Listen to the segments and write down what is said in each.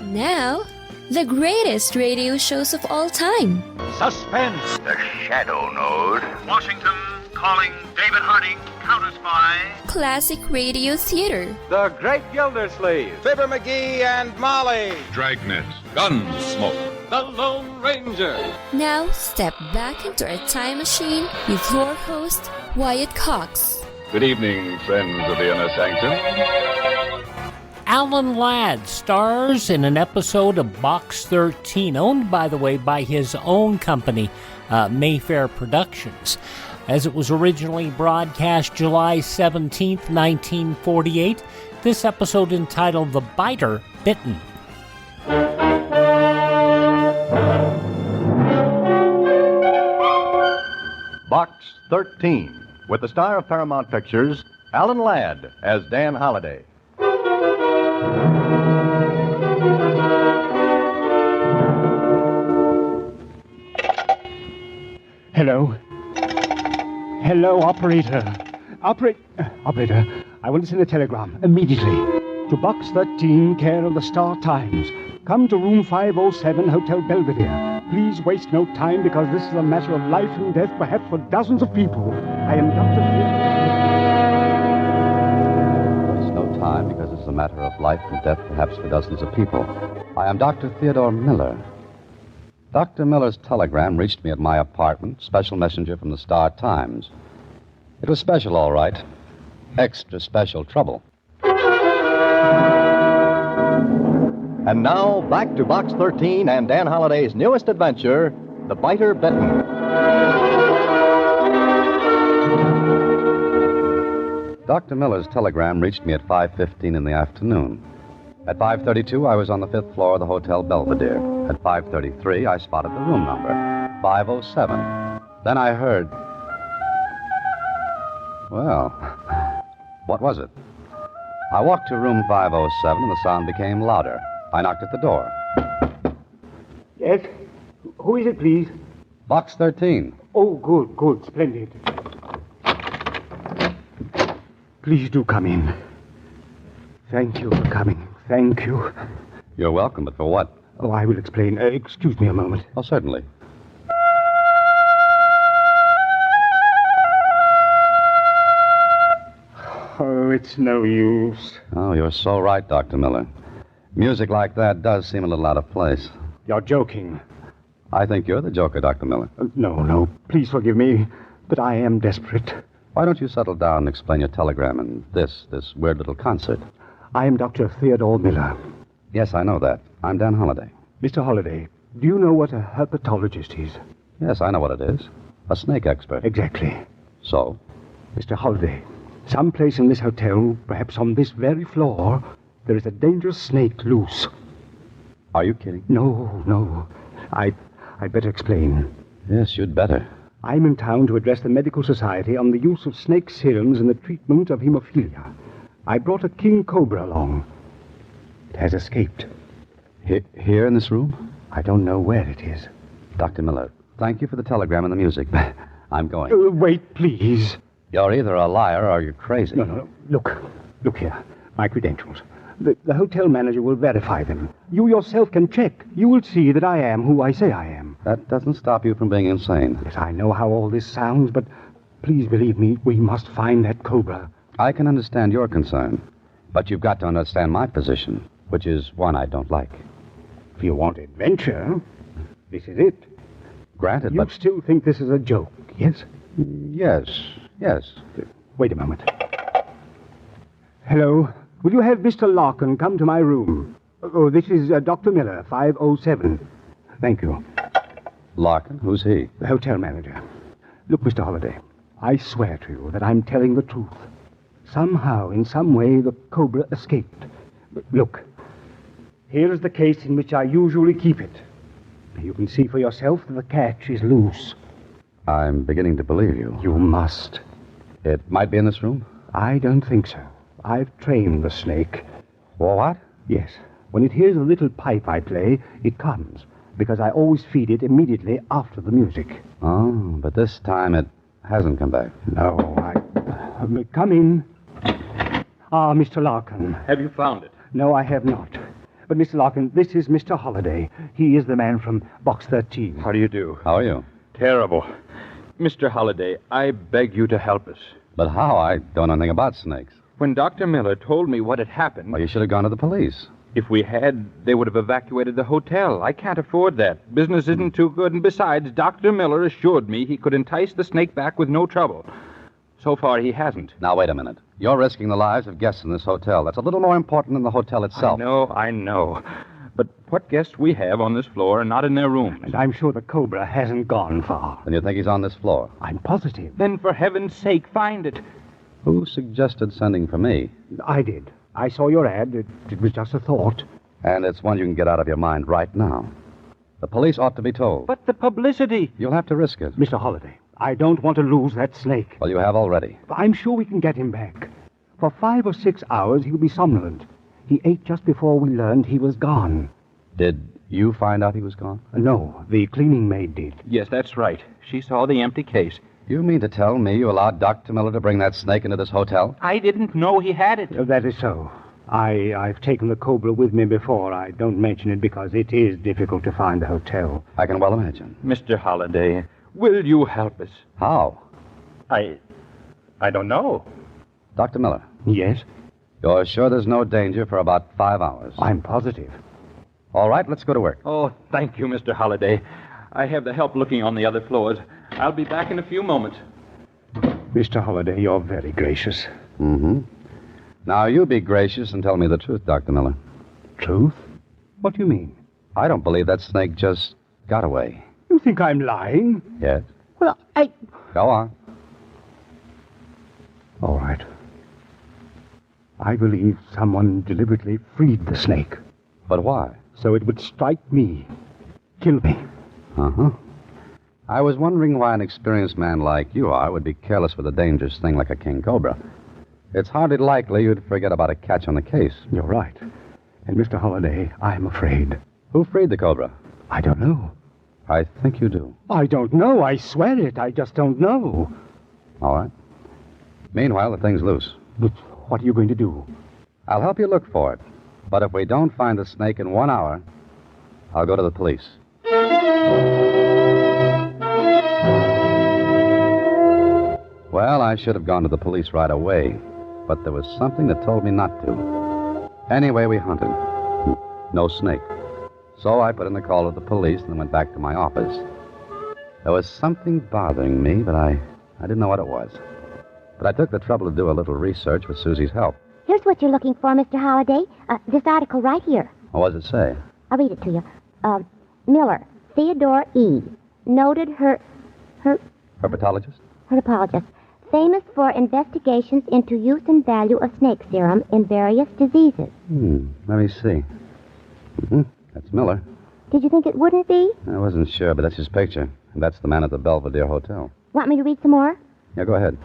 Now, the greatest radio shows of all time. Suspense. The Shadow Node. Washington calling David Harding, counter-spy. Classic radio theater. The Great Gildersleeve. Fibber McGee and Molly. Dragnet. Gunsmoke. The Lone Ranger. Now, step back into a time machine with your host, Wyatt Cox. Good evening, friends of the Inner Sanctum. Alan Ladd stars in an episode of Box 13, owned, by the way, by his own company, Mayfair Productions. As it was originally broadcast July 17th, 1948, this episode entitled The Biter Bitten. Box 13, with the star of Paramount Pictures, Alan Ladd as Dan Holliday. Hello? Hello, operator. Operator, I want to send a telegram immediately to Box 13, care of the Star Times. Come to room 507, Hotel Belvedere. Please waste no time because this is a matter of life and death, perhaps for dozens of people. I am Dr. Waste no time because it's a matter of life and death, perhaps for dozens of people. I am Dr. Theodore Miller. Dr. Miller's telegram reached me at my apartment, special messenger from the Star Times. It was special, all right. Extra special trouble. And now, back to Box 13 and Dan Holliday's newest adventure, The Biter Bitten. Dr. Miller's telegram reached me at 5:15 in the afternoon. At 5:32, I was on the 5th floor of the Hotel Belvedere. At 5:33, I spotted the room number, 507. Then I heard... Well, what was it? I walked to room 507 and the sound became louder. I knocked at the door. Yes? Who is it, please? Box 13. Oh, good, splendid. Please do come in. Thank you for coming. Thank you. You're welcome, but for what? Oh, I will explain. Excuse me a moment. Oh, certainly. Oh, it's no use. Oh, you're so right, Dr. Miller. Music like that does seem a little out of place. You're joking. I think you're the joker, Dr. Miller. No. Please forgive me, but I am desperate. Why don't you settle down and explain your telegram and this weird little concert? I am Dr. Theodore Miller. Yes, I know that. I'm Dan Holliday. Mr. Holliday, do you know what a herpetologist is? Yes, I know what it is. A snake expert. Exactly. So? Mr. Holliday, someplace in this hotel, perhaps on this very floor, there is a dangerous snake loose. Are you kidding? No. I'd better explain. Yes, you'd better. I'm in town to address the medical society on the use of snake serums in the treatment of hemophilia. I brought a king cobra along. It has escaped. Here in this room? I don't know where it is. Dr. Miller, thank you for the telegram and the music. I'm going. Wait, please. You're either a liar or you're crazy. No. Look here. My credentials. The hotel manager will verify them. You yourself can check. You will see that I am who I say I am. That doesn't stop you from being insane. Yes, I know how all this sounds, but please believe me, we must find that cobra. I can understand your concern, but you've got to understand my position, which is one I don't like. If you want adventure, this is it. Granted, You still think this is a joke, yes? Yes. Wait a moment. Hello? Will you have Mr. Larkin come to my room? Oh, this is Dr. Miller, 507. Thank you. Larkin? Who's he? The hotel manager. Look, Mr. Holliday, I swear to you that I'm telling the truth. Somehow, in some way, the cobra escaped. But look, here is the case in which I usually keep it. You can see for yourself that the catch is loose. I'm beginning to believe you. You must. It might be in this room? I don't think so. I've trained the snake. What? Yes. When it hears a little pipe I play, it comes, because I always feed it immediately after the music. Oh, but this time it hasn't come back. No, Come in. Ah, Mr. Larkin. Have you found it? No, I have not. But, Mr. Larkin, this is Mr. Holliday. He is the man from Box 13. How do you do? How are you? Terrible. Mr. Holliday, I beg you to help us. But how? I don't know anything about snakes. When Dr. Miller told me what had happened... Well, you should have gone to the police. If we had, they would have evacuated the hotel. I can't afford that. Business isn't too good, and besides, Dr. Miller assured me he could entice the snake back with no trouble. So far, he hasn't. Now, wait a minute. You're risking the lives of guests in this hotel. That's a little more important than the hotel itself. I know. But what guests we have on this floor are not in their rooms. And I'm sure the Cobra hasn't gone far. Then you think he's on this floor? I'm positive. Then, for heaven's sake, find it. Who suggested sending for me? I did. I saw your ad. It was just a thought. And it's one you can get out of your mind right now. The police ought to be told. But the publicity... You'll have to risk it. Mr. Holliday, I don't want to lose that snake. Well, you have already. I'm sure we can get him back. For 5 or 6 hours, he'll be somnolent. He ate just before we learned he was gone. Did you find out he was gone? No, the cleaning maid did. Yes, that's right. She saw the empty case. You mean to tell me you allowed Dr. Miller to bring that snake into this hotel? I didn't know he had it. That is so. I've taken the Cobra with me before. I don't mention it because it is difficult to find a hotel. I can well imagine. Mr. Holliday, will you help us? How? I don't know. Dr. Miller. Yes? You're sure there's no danger for about 5 hours? I'm positive. All right, let's go to work. Oh, thank you, Mr. Holliday. I have the help looking on the other floors. I'll be back in a few moments. Mr. Holliday, you're very gracious. Mm-hmm. Now, you be gracious and tell me the truth, Dr. Miller. Truth? What do you mean? I don't believe that snake just got away. You think I'm lying? Yes? Well, Go on. All right. I believe someone deliberately freed the snake. But why? So it would strike me. Kill me. Uh-huh. I was wondering why an experienced man like you are would be careless with a dangerous thing like a king cobra. It's hardly likely you'd forget about a catch on the case. You're right. And, Mr. Holliday, I'm afraid. Who freed the cobra? I don't know. I think you do. I don't know. I swear it. I just don't know. All right. Meanwhile, the thing's loose. But what are you going to do? I'll help you look for it. But if we don't find the snake in 1 hour, I'll go to the police. Well, I should have gone to the police right away, but there was something that told me not to. Anyway, we hunted. No snake. So I put in the call to the police and then went back to my office. There was something bothering me, but I didn't know what it was. But I took the trouble to do a little research with Susie's help. Here's what you're looking for, Mr. Holliday. This article right here. What does it say? I'll read it to you. Miller, Theodore E. Noted Herpetologist? herpetologist, famous for investigations into use and value of snake serum in various diseases. Let me see. That's Miller. Did you think it wouldn't be? I wasn't sure, but that's his picture. And that's the man at the Belvedere Hotel. Want me to read some more? Yeah, go ahead.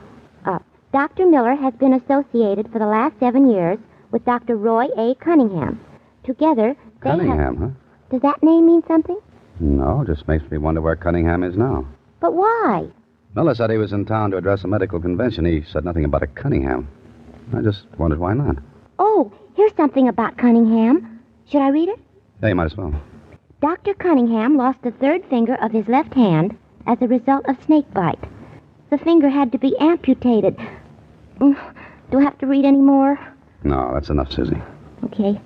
Dr. Miller has been associated for the last 7 years with Dr. Roy A. Cunningham. Together, they Cunningham, have... huh? Does that name mean something? No, just makes me wonder where Cunningham is now. But why? Miller said he was in town to address a medical convention. He said nothing about a Cunningham. I just wondered why not. Oh, here's something about Cunningham. Should I read it? Yeah, you might as well. Dr. Cunningham lost the third finger of his left hand as a result of snake bite. The finger had to be amputated. Do I have to read any more? No, that's enough, Susie. Okay.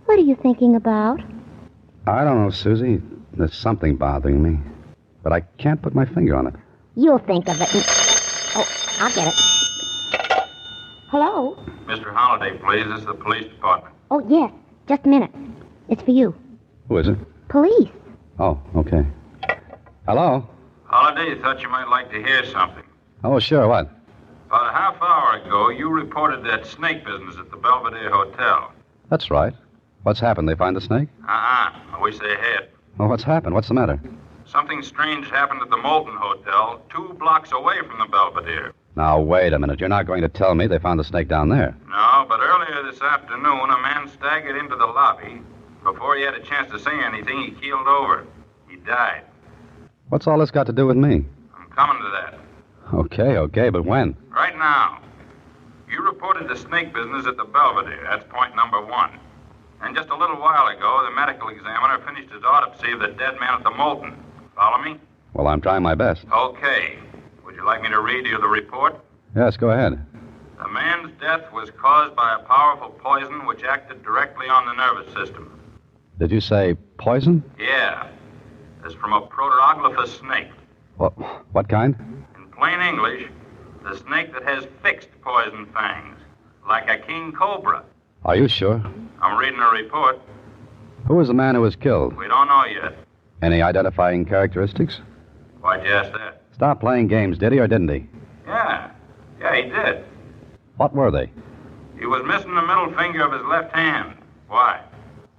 What are you thinking about? I don't know, Susie. There's something bothering me. But I can't put my finger on it. You'll think of it. Oh, I'll get it. Hello? Mr. Holliday, please. This is the police department. Oh, yes. Just a minute. It's for you. Who is it? Police. Oh, okay. Hello? Holliday, thought you might like to hear something. Oh, sure, what? About a half hour ago, you reported that snake business at the Belvedere Hotel. That's right. What's happened? They find the snake? I wish they had. Well, what's happened? What's the matter? Something strange happened at the Moulton Hotel, 2 blocks away from the Belvedere. Now, wait a minute. You're not going to tell me they found the snake down there. No, but earlier this afternoon, a man staggered into the lobby. Before he had a chance to say anything, he keeled over. He died. What's all this got to do with me? I'm coming to that. Okay, but when? Right now. You reported the snake business at the Belvedere. That's point number 1. And just a little while ago, the medical examiner finished his autopsy of the dead man at the Moulton. Follow me? Well, I'm trying my best. Okay. Would you like me to read you the report? Yes, go ahead. The man's death was caused by a powerful poison which acted directly on the nervous system. Did you say poison? Yeah. It's from a proteroglifous snake. What kind? In plain English, the snake that has fixed poison fangs, like a king cobra. Are you sure? I'm reading a report. Who was the man who was killed? We don't know yet. Any identifying characteristics? Why'd you ask that? Stop playing games, did he or didn't he? Yeah, he did. What were they? He was missing the middle finger of his left hand. Why?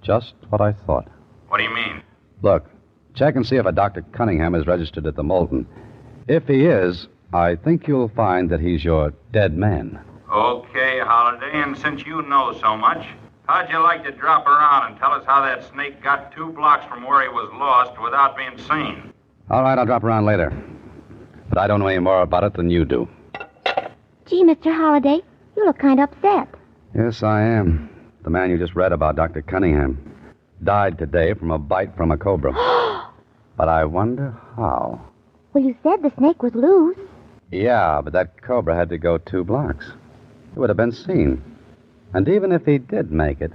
Just what I thought. What do you mean? Look, check and see if a Dr. Cunningham is registered at the Moulton. If he is, I think you'll find that he's your dead man. Okay, Holiday, and since you know so much, how'd you like to drop around and tell us how that snake got 2 blocks from where he was lost without being seen? All right, I'll drop around later. But I don't know any more about it than you do. Gee, Mr. Holiday, you look kind of upset. Yes, I am. The man you just read about, Dr. Cunningham, died today from a bite from a cobra. But I wonder how. Well, you said the snake was loose. Yeah, but that cobra had to go 2 blocks. It would have been seen. And even if he did make it,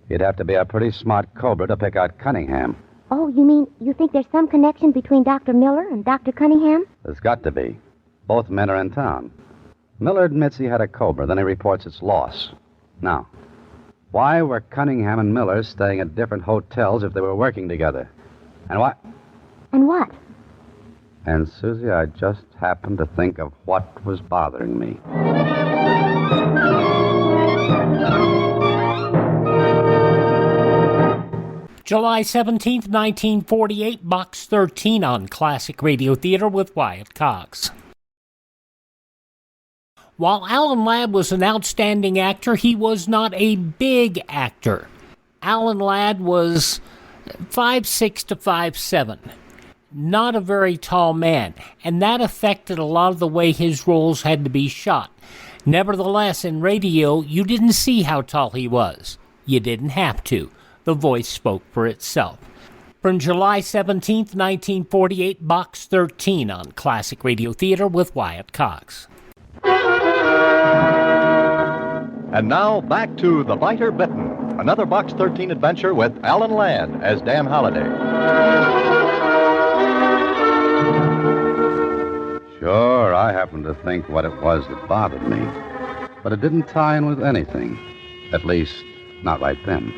he'd have to be a pretty smart cobra to pick out Cunningham. Oh, you mean you think there's some connection between Dr. Miller and Dr. Cunningham? There's got to be. Both men are in town. Miller admits he had a cobra, then he reports its loss. Now, why were Cunningham and Miller staying at different hotels if they were working together? And what? And what? And, Susie, I just happened to think of what was bothering me. July 17th, 1948, Box 13 on Classic Radio Theater with Wyatt Cox. While Alan Ladd was an outstanding actor, he was not a big actor. Alan Ladd was 5'6" to 5'7", not a very tall man, and that affected a lot of the way his roles had to be shot. Nevertheless, in radio, you didn't see how tall he was. You didn't have to. The voice spoke for itself. From July 17th, 1948, Box 13 on Classic Radio Theater with Wyatt Cox. And now, back to The Biter Bitten, another Box 13 adventure with Alan Ladd as Dan Holliday. Sure, I happened to think what it was that bothered me. But it didn't tie in with anything. At least, not right then.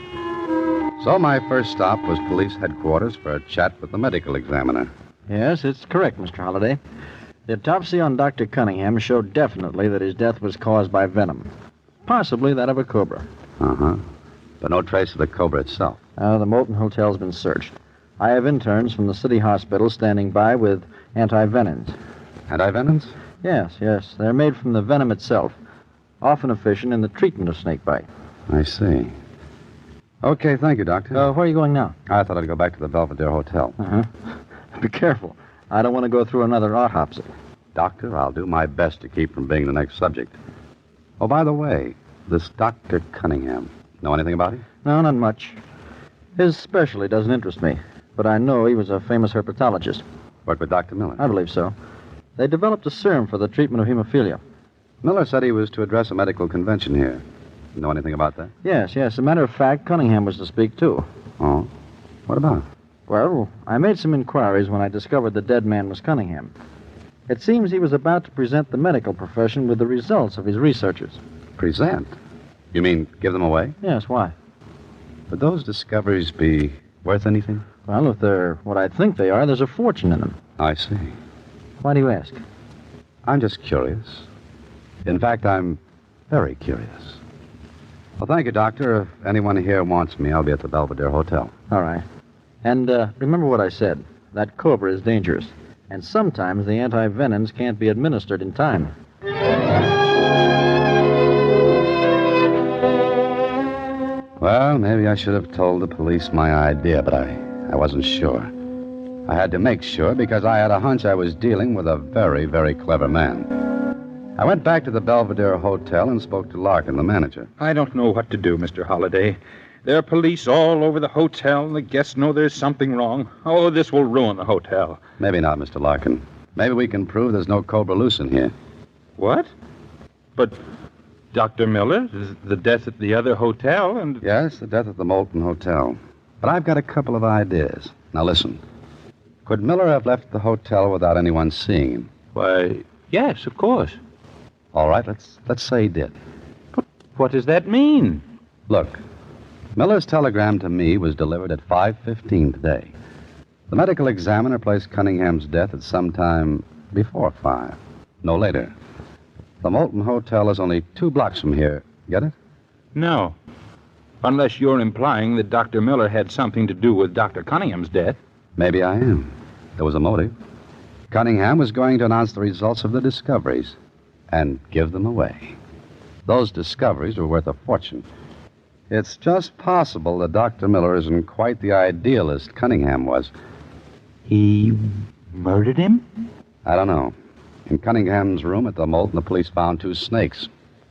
So my first stop was police headquarters for a chat with the medical examiner. Yes, it's correct, Mr. Holliday. The autopsy on Dr. Cunningham showed definitely that his death was caused by venom. Possibly that of a cobra. Uh-huh. But no trace of the cobra itself. The Moulton Hotel's been searched. I have interns from the city hospital standing by with anti-venoms. Anti-venoms? Yes. They're made from the venom itself, often efficient in the treatment of snakebite. I see. Okay, thank you, Doctor. Where are you going now? I thought I'd go back to the Belvedere Hotel. Uh-huh. Be careful. I don't want to go through another autopsy. Doctor, I'll do my best to keep from being the next subject. Oh, by the way, this Dr. Cunningham, know anything about him? No, not much. His specialty doesn't interest me, but I know he was a famous herpetologist. Worked with Dr. Miller? I believe so. They developed a serum for the treatment of hemophilia. Miller said he was to address a medical convention here. Know anything about that? Yes. As a matter of fact, Cunningham was to speak, too. Oh? What about? Well, I made some inquiries when I discovered the dead man was Cunningham. It seems he was about to present the medical profession with the results of his researches. Present? You mean give them away? Yes, why? Would those discoveries be worth anything? Well, if they're what I think they are, there's a fortune in them. I see. Why do you ask? I'm just curious. In fact, I'm very curious. Well, thank you, Doctor. If anyone here wants me, I'll be at the Belvedere Hotel. All right. And remember what I said. That cobra is dangerous. And sometimes the anti-venoms can't be administered in time. Well, maybe I should have told the police my idea, but I wasn't sure. I had to make sure because I had a hunch I was dealing with a very, very clever man. I went back to the Belvedere Hotel and spoke to Larkin, the manager. I don't know what to do, Mr. Holliday. There are police all over the hotel, and the guests know there's something wrong. Oh, this will ruin the hotel. Maybe not, Mr. Larkin. Maybe we can prove there's no Cobra loose in here. What? But Dr. Miller, the death at the other hotel, and... Yes, the death at the Moulton Hotel. But I've got a couple of ideas. Now, listen. Could Miller have left the hotel without anyone seeing him? Why, yes, of course. All right, let's say he did. But what does that mean? Look, Miller's telegram to me was delivered at 5:15 today. The medical examiner placed Cunningham's death at some time before 5, no later. The Moulton Hotel is only 2 blocks from here. Get it? No. Unless you're implying that Dr. Miller had something to do with Dr. Cunningham's death. Maybe I am. There was a motive. Cunningham was going to announce the results of the discoveries and give them away. Those discoveries were worth a fortune. It's just possible that Dr. Miller isn't quite the idealist Cunningham was. He murdered him? I don't know. In Cunningham's room at the Moulton, the police found 2 snakes.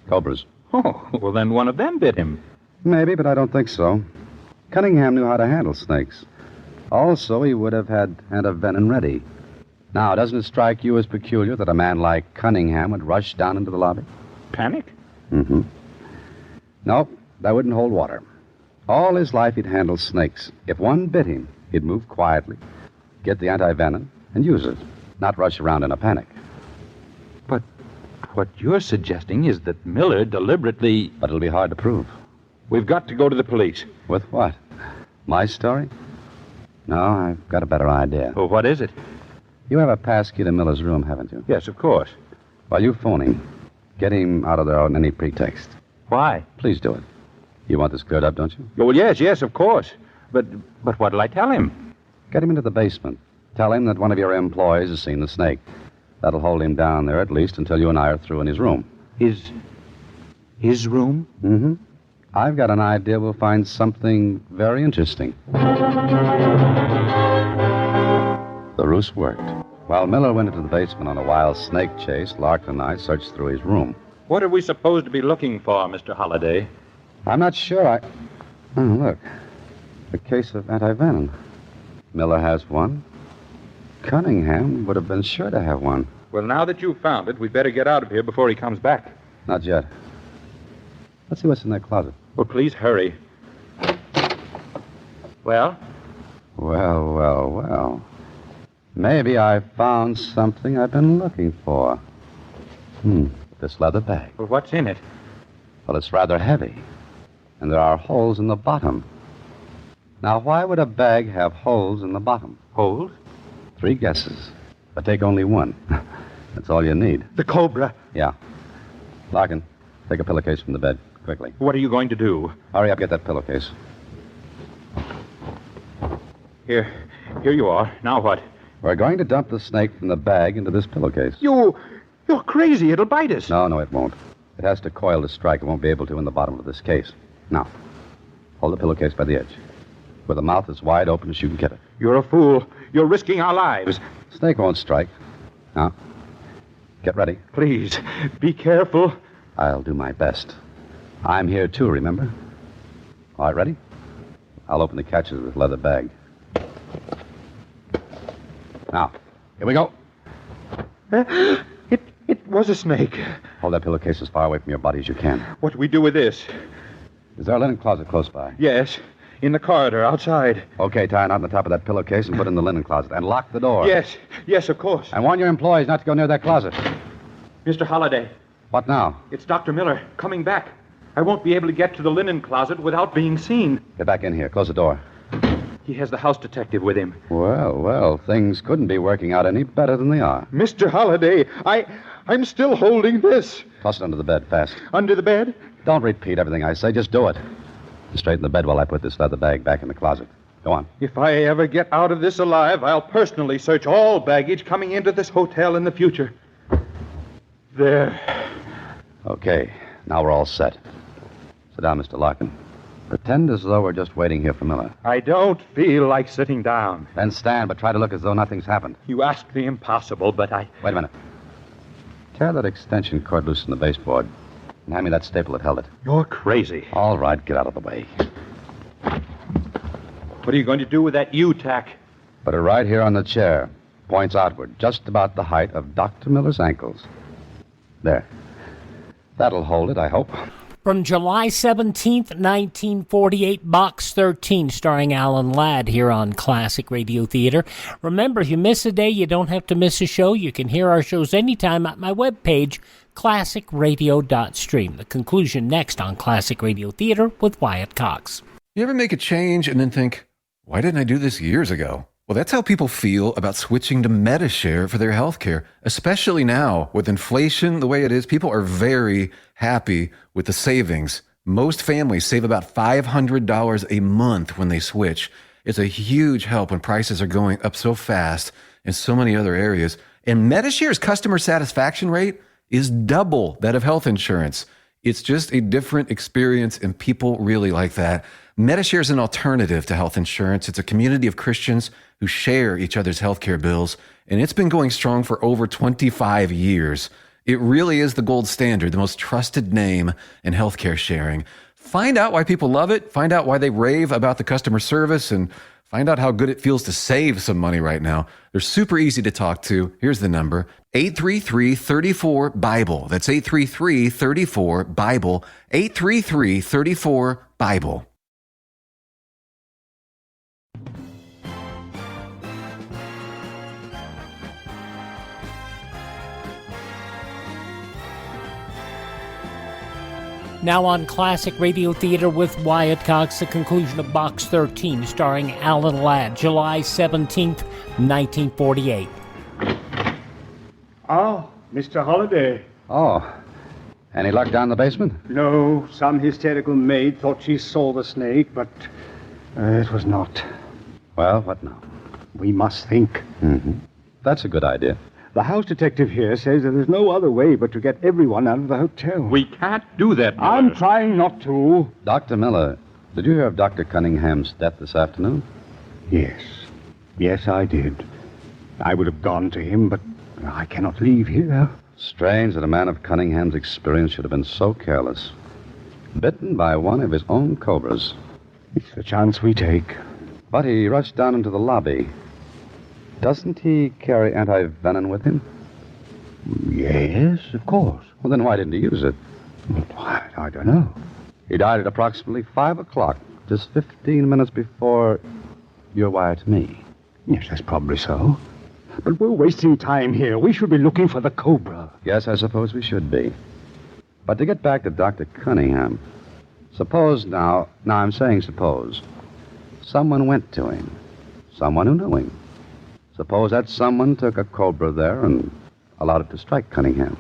Cobras. Oh, well, then one of them bit him. Maybe, but I don't think so. Cunningham knew how to handle snakes. Also, he would have had antivenin ready. Now, doesn't it strike you as peculiar that a man like Cunningham would rush down into the lobby? Panic? Mm-hmm. No, that wouldn't hold water. All his life he'd handled snakes. If one bit him, he'd move quietly, get the antivenin, and use it, not rush around in a panic. But what you're suggesting is that Miller deliberately... But it'll be hard to prove. We've got to go to the police. With what? My story? No, I've got a better idea. Well, what is it? You have a pass key to Miller's room, haven't you? Yes, of course. Well, you phone him. Get him out of there on any pretext. Why? Please do it. You want this cleared up, don't you? Oh, well, yes, of course. But what'll I tell him? Get him into the basement. Tell him that one of your employees has seen the snake. That'll hold him down there at least until you and I are through in his room. His room? Mm-hmm. I've got an idea we'll find something very interesting. The ruse worked. While Miller went into the basement on a wild snake chase, Larkin and I searched through his room. What are we supposed to be looking for, Mr. Holliday? I'm not sure. Oh, look. A case of antivenin. Miller has one. Cunningham would have been sure to have one. Well, now that you've found it, we'd better get out of here before he comes back. Not yet. Let's see what's in that closet. Well, please hurry. Well? Well. Maybe I found something I've been looking for. This leather bag. Well, what's in it? Well, it's rather heavy. And there are holes in the bottom. Now, why would a bag have holes in the bottom? Holes? 3 guesses. But take only one. That's all you need. The cobra. Yeah. Larkin, take a pillowcase from the bed, quickly. What are you going to do? Hurry up, get that pillowcase. Here you are. Now what? We're going to dump the snake from the bag into this pillowcase. You're crazy. It'll bite us. No, it won't. It has to coil to strike. It won't be able to in the bottom of this case. Now, hold the pillowcase by the edge. With the mouth as wide open as you can get it. You're a fool. You're risking our lives. Snake won't strike. Now, get ready. Please, be careful. I'll do my best. I'm here too, remember? All right, ready? I'll open the catches of this leather bag. Now, here we go. It was a snake. Hold that pillowcase as far away from your body as you can. What do we do with this? Is there a linen closet close by? Yes, in the corridor outside. Okay, tie a knot on the top of that pillowcase and put it in the linen closet. And lock the door. Yes, of course. And warn your employees not to go near that closet. Mr. Holliday. What now? It's Dr. Miller coming back. I won't be able to get to the linen closet without being seen. Get back in here. Close the door. He has the house detective with him. Well, things couldn't be working out any better than they are. Mr. Holliday, I'm still holding this. Toss it under the bed, fast. Under the bed? Don't repeat everything I say. Just do it. Straighten the bed while I put this leather bag back in the closet. Go on. If I ever get out of this alive, I'll personally search all baggage coming into this hotel in the future. There. Okay, now we're all set. Sit down, Mr. Larkin. Pretend as though we're just waiting here for Miller. I don't feel like sitting down. Then stand, but try to look as though nothing's happened. You asked the impossible, but I... Wait a minute. Tear that extension cord loose from the baseboard. And hand me that staple that held it. You're crazy. All right, get out of the way. What are you going to do with that U-tack? Put it right here on the chair. Points outward, just about the height of Dr. Miller's ankles. There. That'll hold it, I hope. From July 17th, 1948, Box 13, starring Alan Ladd here on Classic Radio Theater. Remember, if you miss a day, you don't have to miss a show. You can hear our shows anytime at my webpage, classicradio.stream. The conclusion next on Classic Radio Theater with Wyatt Cox. You ever make a change and then think, why didn't I do this years ago? Well, that's how people feel about switching to Medi-Share for their health care, especially now with inflation the way it is. People are very happy with the savings. Most families save about $500 a month when they switch. It's a huge help when prices are going up so fast in so many other areas. And Medi-Share's customer satisfaction rate is double that of health insurance. It's just a different experience, and people really like that. Medi-Share is an alternative to health insurance. It's a community of Christians who share each other's healthcare bills, and it's been going strong for over 25 years. It really is the gold standard, the most trusted name in healthcare sharing. Find out why people love it, find out why they rave about the customer service, and find out how good it feels to save some money right now. They're super easy to talk to. Here's the number, 833-34-BIBLE. That's 833-34-BIBLE, 833-34-BIBLE. Now on Classic Radio Theater with Wyatt Cox, the conclusion of Box 13, starring Alan Ladd, July 17th, 1948. Oh, Mr. Holliday. Oh. Any luck down in the basement? No, some hysterical maid thought she saw the snake, but it was not. Well, what now? We must think. Mm-hmm. That's a good idea. The house detective here says that there's no other way but to get everyone out of the hotel. We can't do that, Miller. I'm trying not to. Dr. Miller, did you hear of Dr. Cunningham's death this afternoon? Yes. Yes, I did. I would have gone to him, but I cannot leave here. Strange that a man of Cunningham's experience should have been so careless. Bitten by one of his own cobras. It's the chance we take. But he rushed down into the lobby. Doesn't he carry anti-venom with him? Yes, of course. Well, then why didn't he use it? I don't know. He died at approximately 5 o'clock, just 15 minutes before your wire to me. Yes, that's probably so. But we're wasting time here. We should be looking for the cobra. Yes, I suppose we should be. But to get back to Dr. Cunningham, suppose now I'm saying suppose, someone went to him, someone who knew him. Suppose that someone took a cobra there and allowed it to strike Cunningham.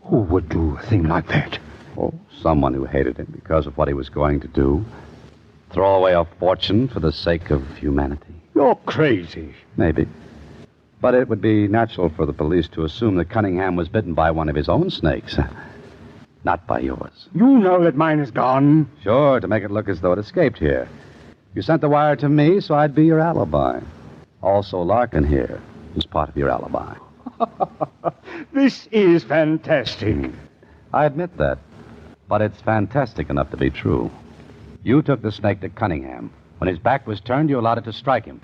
Who would do a thing like that? Oh, someone who hated him because of what he was going to do. Throw away a fortune for the sake of humanity. You're crazy. Maybe. But it would be natural for the police to assume that Cunningham was bitten by one of his own snakes. Not by yours. You know that mine is gone. Sure, to make it look as though it escaped here. You sent the wire to me, so I'd be your alibi. Also, Larkin here is part of your alibi. This is fantastic. I admit that. But it's fantastic enough to be true. You took the snake to Cunningham. When his back was turned, you allowed it to strike him.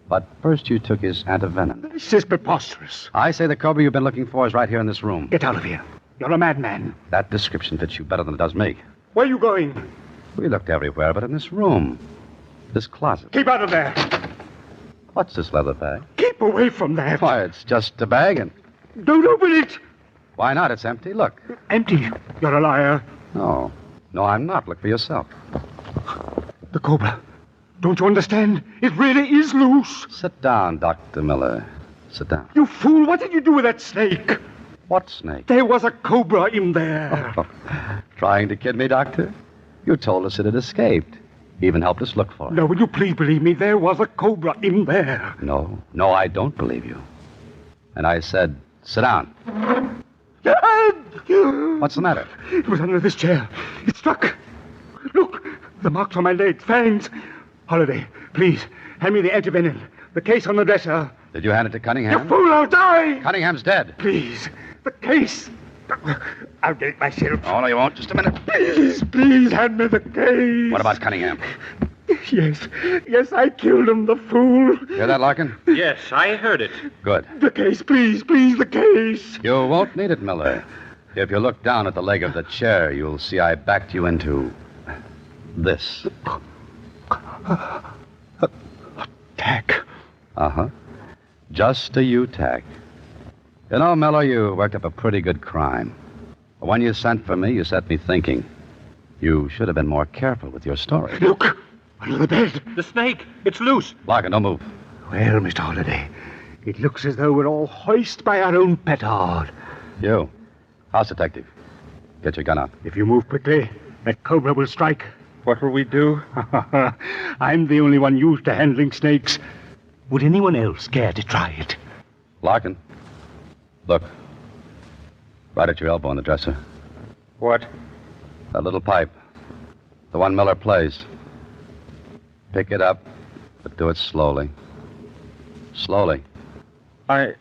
But first you took his antivenom. This is preposterous. I say the cobra you've been looking for is right here in this room. Get out of here. You're a madman. That description fits you better than it does me. Where are you going? We looked everywhere but in this room. This closet. Keep out of there. What's this leather bag? Keep away from that. Why, it's just a bag and... Don't open it. Why not? It's empty. Look. Empty. You're a liar. No. No, I'm not. Look for yourself. The cobra. Don't you understand? It really is loose. Sit down, Dr. Miller. Sit down. You fool. What did you do with that snake? What snake? There was a cobra in there. Oh, trying to kid me, Doctor? You told us it had escaped. Even helped us look for it. No, will you please believe me? There was a cobra in there. No, I don't believe you. And I said, sit down. What's the matter? It was under this chair. It struck. Look, the marks on my legs, fangs. Holliday, please, hand me the antivenom. The case on the dresser. Did you hand it to Cunningham? You fool, I'll die! Cunningham's dead. Please, the case. I'll get it myself. Oh, no, you won't. Just a minute. Please, hand me the case. What about Cunningham? Yes, I killed him, the fool. Hear that, Larkin? Yes, I heard it. Good. The case, please, the case. You won't need it, Miller. If you look down at the leg of the chair, you'll see I backed you into this. Tack. Uh-huh. Just a U-tack. You know, Miller, you worked up a pretty good crime. But when you sent for me, you set me thinking. You should have been more careful with your story. Look, under the bed. The snake. It's loose. Larkin, don't move. Well, Mr. Holliday, it looks as though we're all hoisted by our own petard. You, house detective, get your gun out. If you move quickly, that cobra will strike. What will we do? I'm the only one used to handling snakes. Would anyone else care to try it? Larkin, look. Right at your elbow on the dresser. What? That little pipe. The one Miller plays. Pick it up, but do it slowly. Slowly. I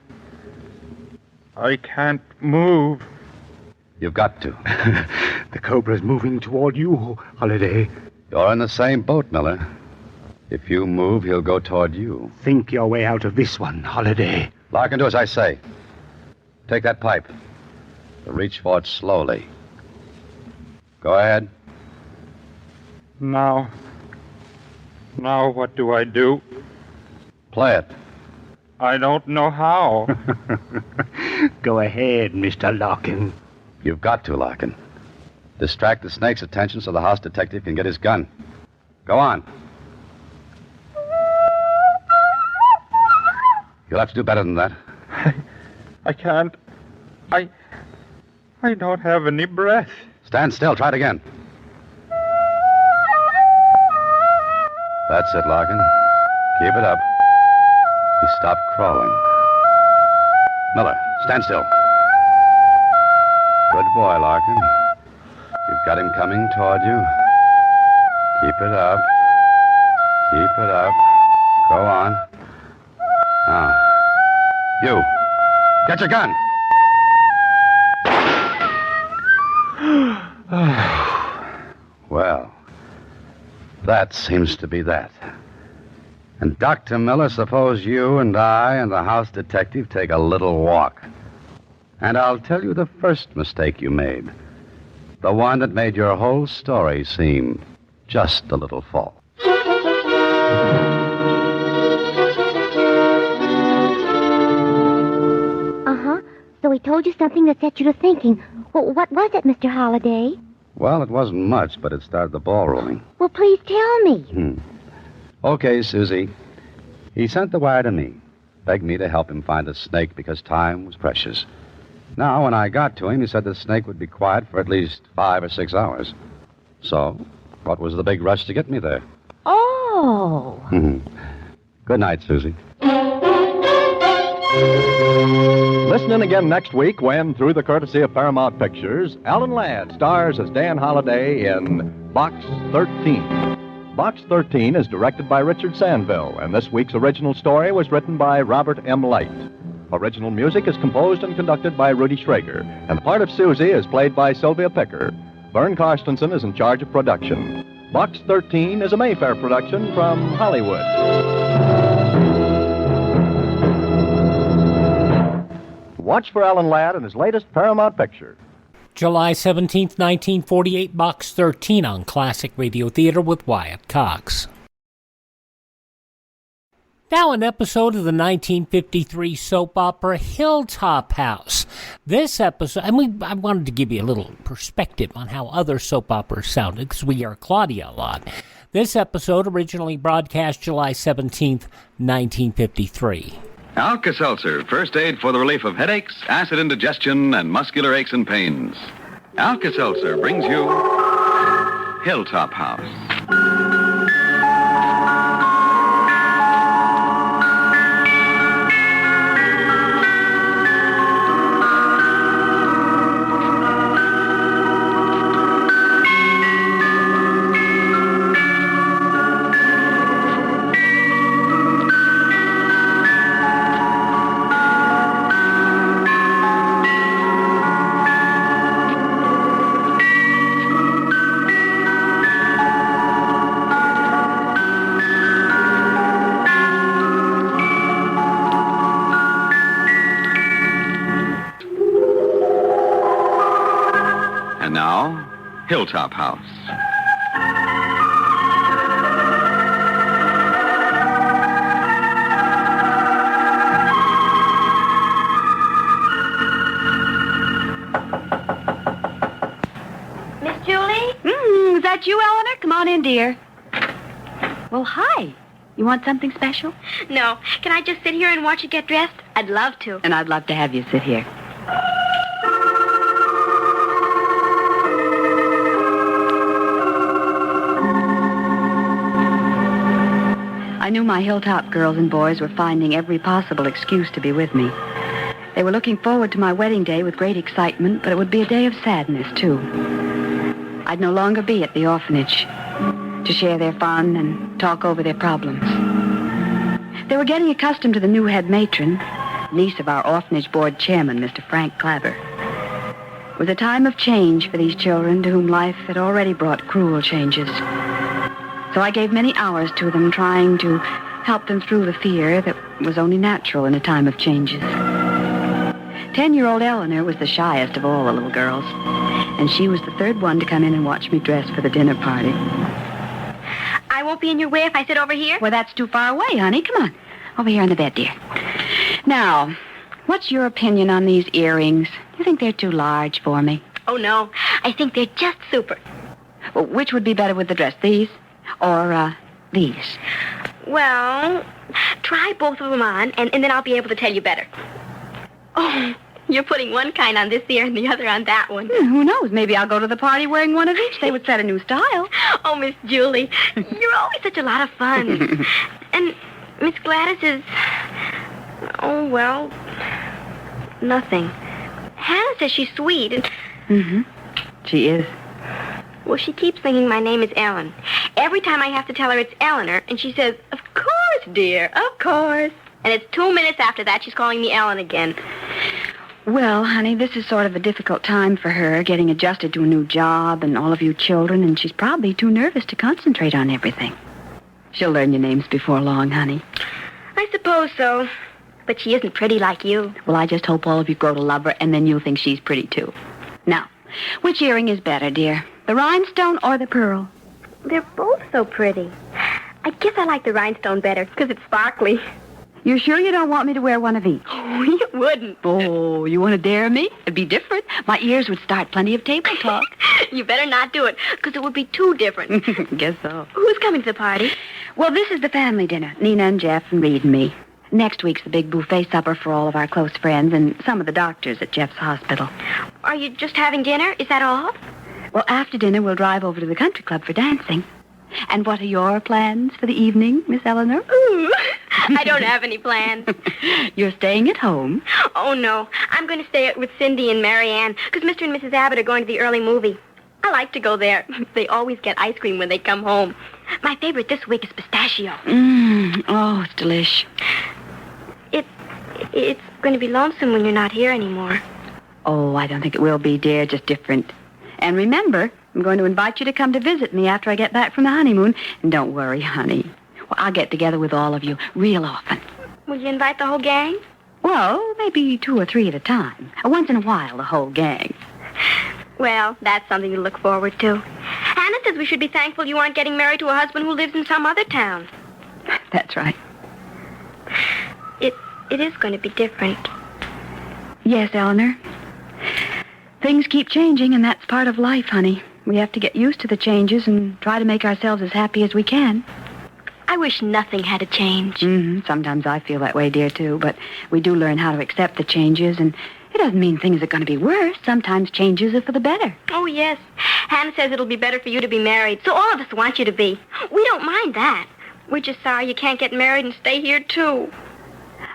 can't move. You've got to. The cobra's moving toward you, Holliday. You're in the same boat, Miller. If you move, he'll go toward you. Think your way out of this one, Holliday. Larkin, do as I say. Take that pipe. Reach for it slowly. Go ahead. Now what do I do? Play it. I don't know how. Go ahead, Mr. Larkin. You've got to, Larkin. Distract the snake's attention so the house detective can get his gun. Go on. You'll have to do better than that. I can't. I don't have any breath. Stand still. Try it again. That's it, Larkin. Keep it up. He stopped crawling. Miller, stand still. Good boy, Larkin. You've got him coming toward you. Keep it up. Keep it up. Go on. Now, you. Get your gun. Well, that seems to be that. And Dr. Miller, suppose you and I and the house detective take a little walk. And I'll tell you the first mistake you made. The one that made your whole story seem just a little false. Uh-huh. So he told you something that set you to thinking. Well, what was it, Mr. Holliday? Well, it wasn't much, but it started the ball rolling. Well, please tell me. Okay, Susie. He sent the wire to me, begged me to help him find a snake because time was precious. Now, when I got to him, he said the snake would be quiet for at least 5 or 6 hours. So, what was the big rush to get me there? Oh. Good night, Susie. Listen in again next week when, through the courtesy of Paramount Pictures, Alan Ladd stars as Dan Holliday in Box 13. Box 13 is directed by Richard Sandville, and this week's original story was written by Robert M. Light. Original music is composed and conducted by Rudy Schrager, and the part of Susie is played by Sylvia Picker. Vern Karstensen is in charge of production. Box 13 is a Mayfair production from Hollywood. Watch for Alan Ladd and his latest Paramount picture. July 17th, 1948, Box 13 on Classic Radio Theater with Wyatt Cox. Now an episode of the 1953 soap opera Hilltop House. This episode, I wanted to give you a little perspective on how other soap operas sounded, because we hear Claudia a lot. This episode originally broadcast July 17th, 1953. Alka-Seltzer, first aid for the relief of headaches, acid indigestion, and muscular aches and pains. Alka-Seltzer brings you Hilltop House. now, Hilltop House. Miss Julie? Is that you, Eleanor? Come on in, dear. Well, hi. You want something special? No. Can I just sit here and watch you get dressed? I'd love to. And I'd love to have you sit here. I knew my Hilltop girls and boys were finding every possible excuse to be with me. They were looking forward to my wedding day with great excitement, but it would be a day of sadness, too. I'd no longer be at the orphanage to share their fun and talk over their problems. They were getting accustomed to the new head matron, niece of our orphanage board chairman, Mr. Frank Clabber. It was a time of change for these children to whom life had already brought cruel changes. So I gave many hours to them, trying to help them through the fear that was only natural in a time of changes. 10-year-old Eleanor was the shyest of all the little girls, and she was the third one to come in and watch me dress for the dinner party. I won't be in your way if I sit over here? Well, that's too far away, honey. Come on. Over here on the bed, dear. Now, what's your opinion on these earrings? You think they're too large for me? Oh, no. I think they're just super. Well, which would be better with the dress, these or these? Well, try both of them on, and then I'll be able to tell you better. Oh, you're putting one kind on this ear and the other on that one. Who knows? Maybe I'll go to the party wearing one of each. They would set a new style. Oh, Miss Julie, you're always such a lot of fun. And Miss Gladys is... Oh, well, nothing. Hannah says she's sweet. And... Mm-hmm. She is. Well, she keeps thinking my name is Ellen. Every time I have to tell her it's Eleanor, and she says, "Of course, dear, of course." And it's 2 minutes after that she's calling me Ellen again. Well, honey, this is sort of a difficult time for her, getting adjusted to a new job and all of you children, and she's probably too nervous to concentrate on everything. She'll learn your names before long, honey. I suppose so. But she isn't pretty like you. Well, I just hope all of you grow to love her, and then you'll think she's pretty, too. Now, which earring is better, dear? The rhinestone or the pearl? They're both so pretty. I guess I like the rhinestone better, because it's sparkly. You sure you don't want me to wear one of each? Oh, you wouldn't. Oh, you want to dare me? It'd be different. My ears would start plenty of table talk. You better not do it, because it would be too different. Guess so. Who's coming to the party? Well, this is the family dinner. Nina and Jeff and Reid and me. Next week's the big buffet supper for all of our close friends and some of the doctors at Jeff's hospital. Are you just having dinner? Is that all? Well, after dinner, we'll drive over to the country club for dancing. And what are your plans for the evening, Miss Eleanor? Ooh, I don't have any plans. You're staying at home? Oh, no. I'm going to stay with Cindy and Marianne, because Mr. and Mrs. Abbott are going to the early movie. I like to go there. They always get ice cream when they come home. My favorite this week is pistachio. Oh, it's delish. It's going to be lonesome when you're not here anymore. Oh, I don't think it will be, dear. Just different. And remember, I'm going to invite you to come to visit me after I get back from the honeymoon. And don't worry, honey. Well, I'll get together with all of you real often. Will you invite the whole gang? Well, maybe 2 or 3 at a time. Once in a while, the whole gang. Well, that's something to look forward to. Hannah says we should be thankful you aren't getting married to a husband who lives in some other town. That's right. It is going to be different. Yes, Eleanor. Things keep changing, and that's part of life, honey. We have to get used to the changes and try to make ourselves as happy as we can. I wish nothing had to change. Sometimes I feel that way, dear, too, but we do learn how to accept the changes, and it doesn't mean things are going to be worse. Sometimes changes are for the better. Oh, yes. Hannah says it'll be better for you to be married, so all of us want you to be. We don't mind that. We're just sorry you can't get married and stay here, too.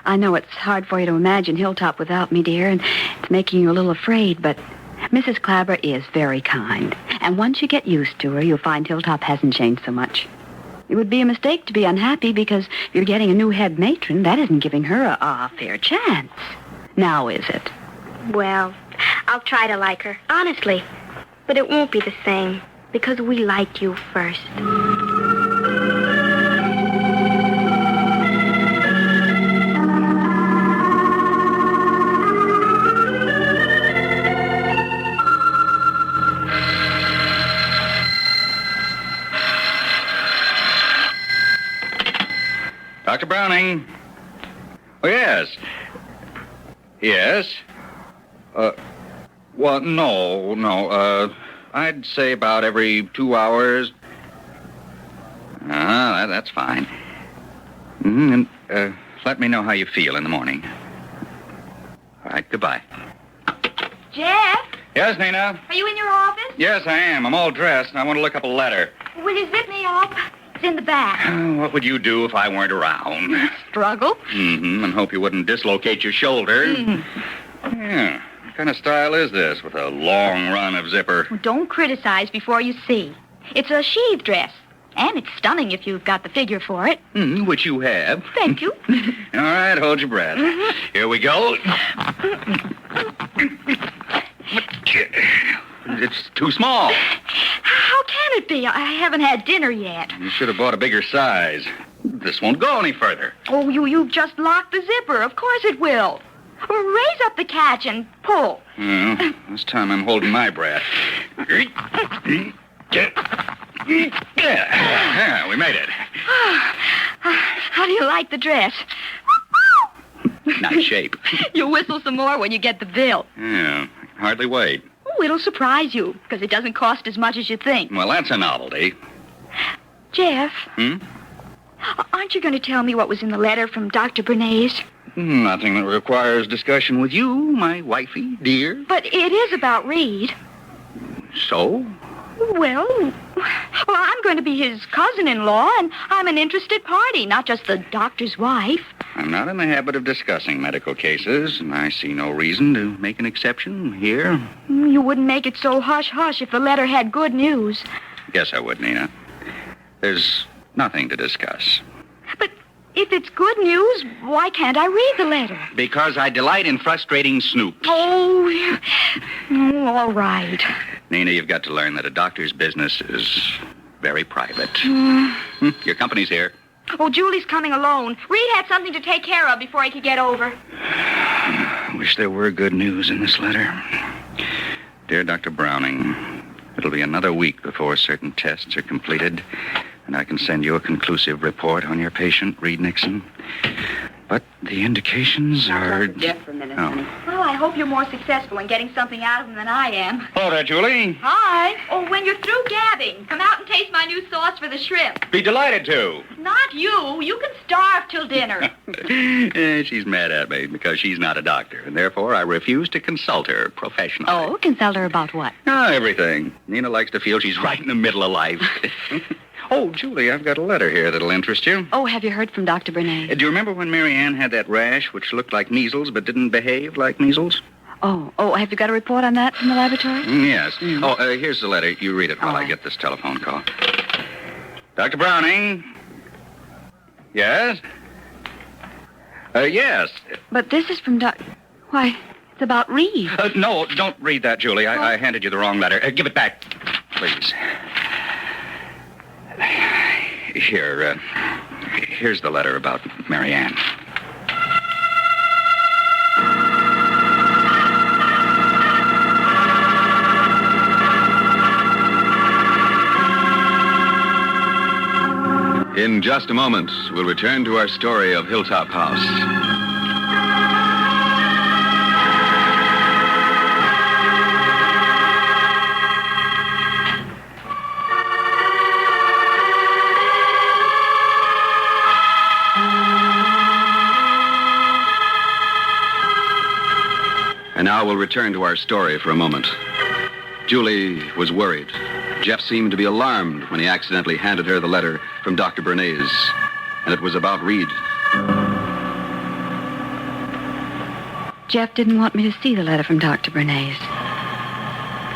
I know it's hard for you to imagine Hilltop without me, dear, and it's making you a little afraid, but Mrs. Clabber is very kind. And once you get used to her, you'll find Hilltop hasn't changed so much. It would be a mistake to be unhappy because you're getting a new head matron. That isn't giving her a fair chance. Now, is it? Well, I'll try to like her, honestly. But it won't be the same, because we like you first. Dr. Browning. Oh, yes. Yes. Well, no. I'd say about every 2 hours. That's fine. And let me know how you feel in the morning. All right, goodbye. Jeff, Yes, Nina? are you in your office? Yes, I am. I'm all dressed, and I want to look up a letter. Will you zip me up? It's in the back. What would you do if I weren't around? Struggle? And hope you wouldn't dislocate your shoulder. Yeah. What kind of style is this with a long run of zipper? Well, don't criticize before you see. It's a sheath dress. And it's stunning if you've got the figure for it. Which you have. Thank you. All right, hold your breath. Here we go. It's too small. How can it be? I haven't had dinner yet. You should have bought a bigger size. This won't go any further. Oh, you just locked the zipper. Of course it will. Raise up the catch and pull. Well, this time I'm holding my breath. Yeah, we made it. How do you like the dress? Nice shape. You'll whistle some more when you get the bill. Yeah, I can hardly wait. Oh, it'll surprise you, because it doesn't cost as much as you think. Well, that's a novelty. Jeff, aren't you going to tell me what was in the letter from Dr. Bernays? Nothing that requires discussion with you, my wifey, dear. But it is about Reid. So? Well, I'm going to be his cousin-in-law, and I'm an interested party, not just the doctor's wife. I'm not in the habit of discussing medical cases, and I see no reason to make an exception here. You wouldn't make it so hush-hush if the letter had good news. Yes, I would, Nina. There's nothing to discuss. But if it's good news, why can't I read the letter? Because I delight in frustrating snoops. Oh, all right. Nina, you've got to learn that a doctor's business is very private. Your company's here. Oh, Julie's coming alone. Reid had something to take care of before he could get over. Wish there were good news in this letter. Dear Dr. Browning, it'll be another week before certain tests are completed, and I can send you a conclusive report on your patient, Reid Nixon. But the indications are... Jeff for a minute, Oh. honey. Well, I hope you're more successful in getting something out of him than I am. Hello there, Julie. Hi. Oh, when you're through gabbing, come out and taste my new sauce for the shrimp. Be delighted to. Not you. You can starve till dinner. She's mad at me because she's not a doctor, and therefore I refuse to consult her professionally. Oh, consult her about what? Everything. Nina likes to feel she's right in the middle of life. Oh, Julie, I've got a letter here that'll interest you. Oh, have you heard from Dr. Bernays? Do you remember when Mary Ann had that rash which looked like measles but didn't behave like measles? Oh, have you got a report on that from the laboratory? Yes. Oh, here's the letter. You read it while I get this telephone call. Dr. Browning? Yes? Yes. But this is from Why, it's about Reid. No, don't read that, Julie. I handed you the wrong letter. Give it back, please. Here's the letter about Mary Ann. In just a moment, we'll return to our story of Hilltop House. And now we'll return to our story for a moment. Julie was worried. Jeff seemed to be alarmed when he accidentally handed her the letter from Dr. Bernays, and it was about Reid. Jeff didn't want me to see the letter from Dr. Bernays.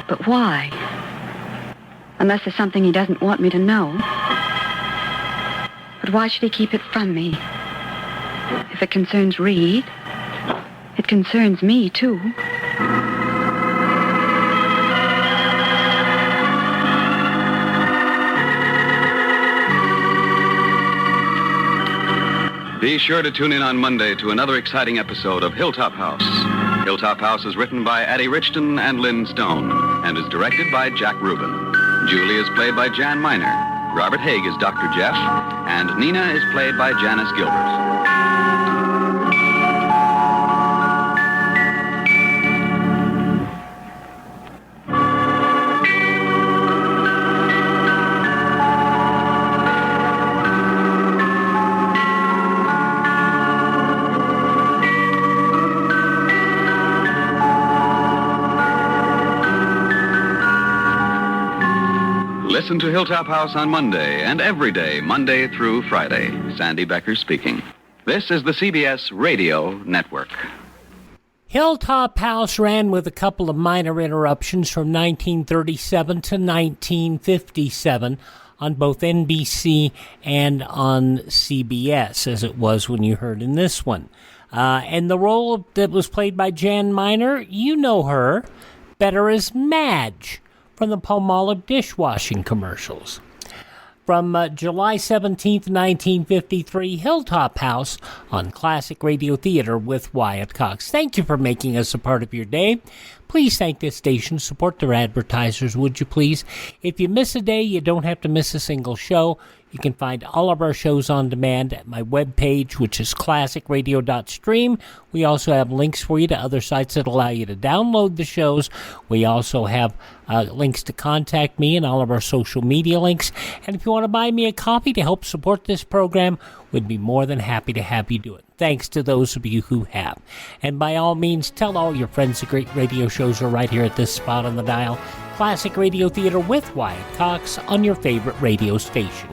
But why? Unless there's something he doesn't want me to know. But why should he keep it from me? If it concerns Reid, it concerns me, too. Be sure to tune in on Monday to another exciting episode of Hilltop House. Hilltop House is written by Addie Richton and Lynn Stone and is directed by Jack Rubin. Julie is played by Jan Miner. Robert Haig is Dr. Jeff, and Nina is played by Janice Gilbert. Listen to Hilltop House on Monday and every day, Monday through Friday. Sandy Becker speaking. This is the CBS Radio Network. Hilltop House ran with a couple of minor interruptions from 1937 to 1957 on both NBC and on CBS, as it was when you heard in this one. And the role that was played by Jan Miner, you know her better as Madge from the Palmolive dishwashing commercials. From July 17th, 1953, Hilltop House on Classic Radio Theater with Wyatt Cox. Thank you for making us a part of your day. Please thank this station. Support their advertisers, would you please? If you miss a day, you don't have to miss a single show. You can find all of our shows on demand at my webpage, which is classicradio.stream. We also have links for you to other sites that allow you to download the shows. We also have links to contact me and all of our social media links. And if you want to buy me a copy to help support this program, we'd be more than happy to have you do it. Thanks to those of you who have. And by all means, tell all your friends the great radio shows are right here at this spot on the dial. Classic Radio Theater with Wyatt Cox on your favorite radio station.